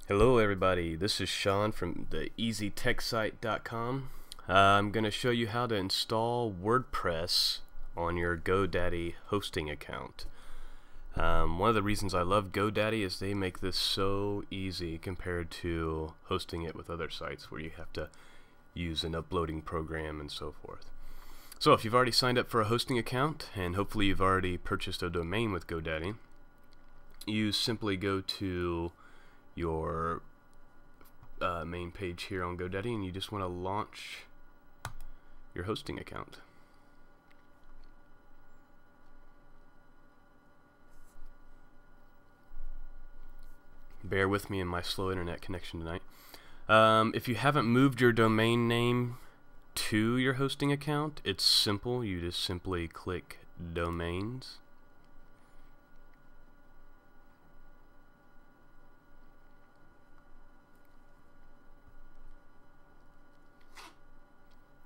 Hello everybody, this is Sean from the easytechsite.com. I'm going to show you how to install WordPress on your Godaddy hosting account. One of the reasons I love Godaddy is they make this so easy compared to hosting it with other sites where you have to use an uploading program and so forth. So if you've already signed up for a hosting account and hopefully you've already purchased a domain with Godaddy, you simply go to your main page here on Godaddy and you just want to launch your hosting account. Bear with me in my slow internet connection tonight. If you haven't moved your domain name to your hosting account, it's simple. You just simply click Domains.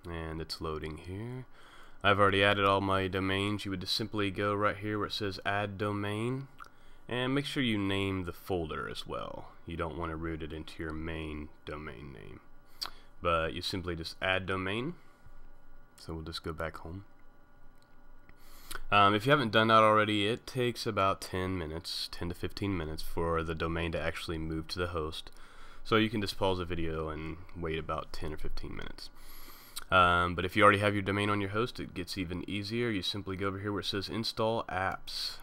And it's loading here. I've already added all my domains. You would just simply go right here where it says Add Domain and make sure you name the folder as well. You don't want to root it into your main domain name, but you simply just add domain. So we'll just go back home. If you haven't done that already, it takes about 10 to 15 minutes for the domain to actually move to the host. So you can just pause the video and wait about 10 or 15 minutes. But if you already have your domain on your host, it gets even easier. You simply go over here where it says Install Apps.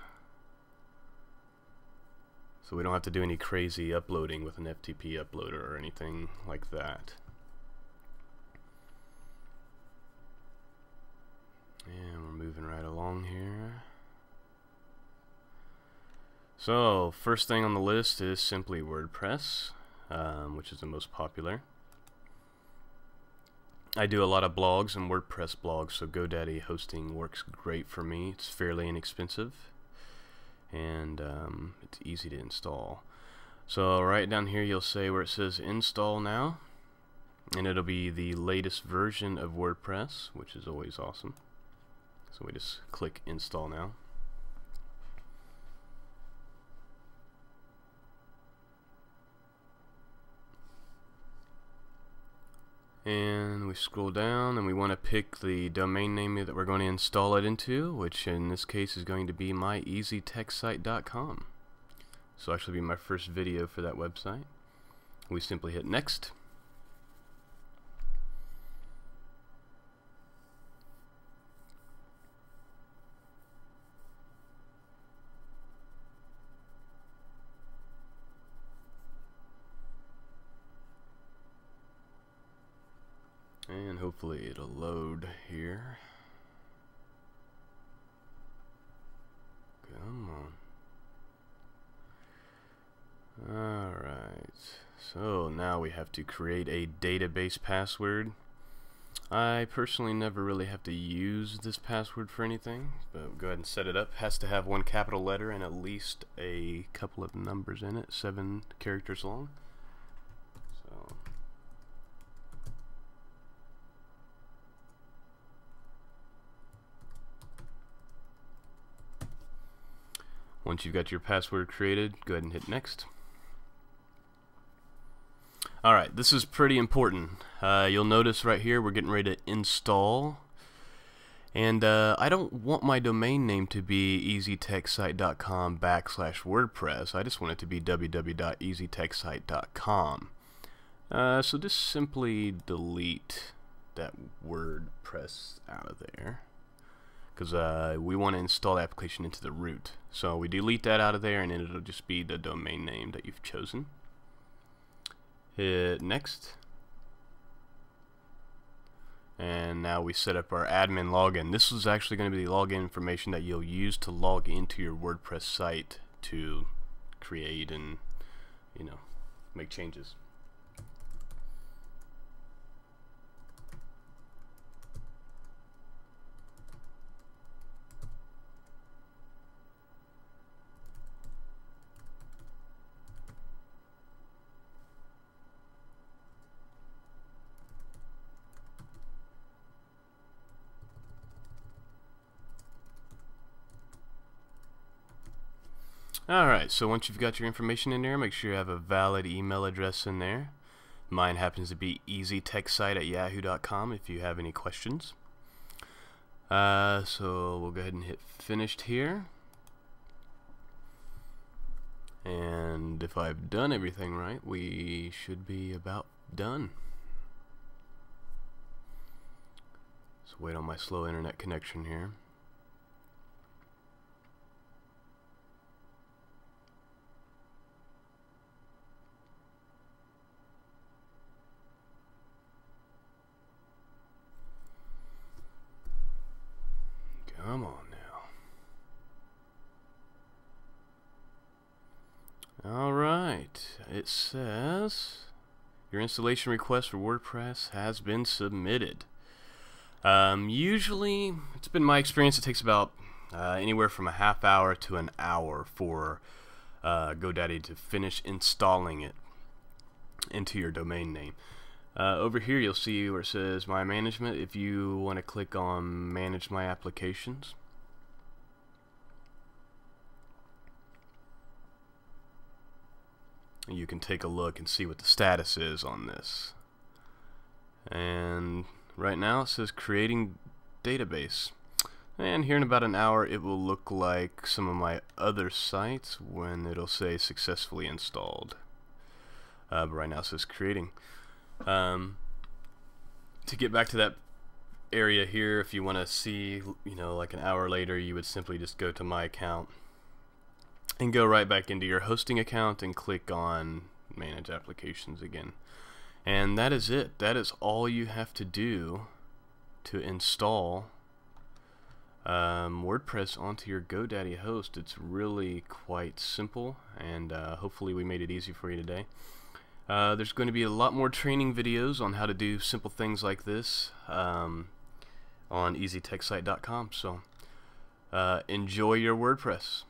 So we don't have to do any crazy uploading with an FTP uploader or anything like that. And we're moving right along here. So first thing on the list is simply WordPress, which is the most popular. I do a lot of blogs and WordPress blogs, so GoDaddy hosting works great for me. It's fairly inexpensive and it's easy to install. So right down here you'll say where it says Install Now, and it'll be the latest version of WordPress, which is always awesome. So we just click Install Now. And we scroll down and we want to pick the domain name that we're going to install it into, which in this case is going to be myeasytechsite.com. So actually be my first video for that website. We simply hit next. And hopefully it'll load here. Come on. Alright, so now we have to create a database password. I personally never really have to use this password for anything, but we'll go ahead and set it up. It has to have one capital letter and at least a couple of numbers in it, 7 characters long. So once you've got your password created, go ahead and hit next. Alright, this is pretty important. You'll notice right here we're getting ready to install, and I don't want my domain name to be easytechsite.com/WordPress. I just want it to be www.easytechsite.com. So just simply delete that WordPress out of there, because we want to install the application into the root. So we delete that out of there and then it'll just be the domain name that you've chosen. Hit next. And now we set up our admin login. This is actually going to be the login information that you'll use to log into your WordPress site to create and, make changes. Alright, so once you've got your information in there, make sure you have a valid email address in there. Mine happens to be easytechsite@yahoo.com if you have any questions. So we'll go ahead and hit finished here. And if I've done everything right, we should be about done. Let's wait on my slow internet connection here. Come on now. Alright, it says your installation request for WordPress has been submitted. Usually, it's been my experience, it takes about anywhere from a half hour to an hour for Godaddy to finish installing it into your domain name. Over here you'll see where it says My Management. If you want to click on Manage My Applications, you can take a look and see what the status is on this. And right now it says Creating Database. And here in about an hour it will look like some of my other sites when it'll say Successfully Installed. But right now it says Creating. To get back to that area here, if you want to see, like an hour later, you would simply just go to My Account and go right back into your hosting account and click on Manage Applications again. And that is it. That is all you have to do to install WordPress onto your Godaddy host. It's really quite simple, and hopefully we made it easy for you today. There's going to be a lot more training videos on how to do simple things like this on easytechsite.com. So enjoy your WordPress.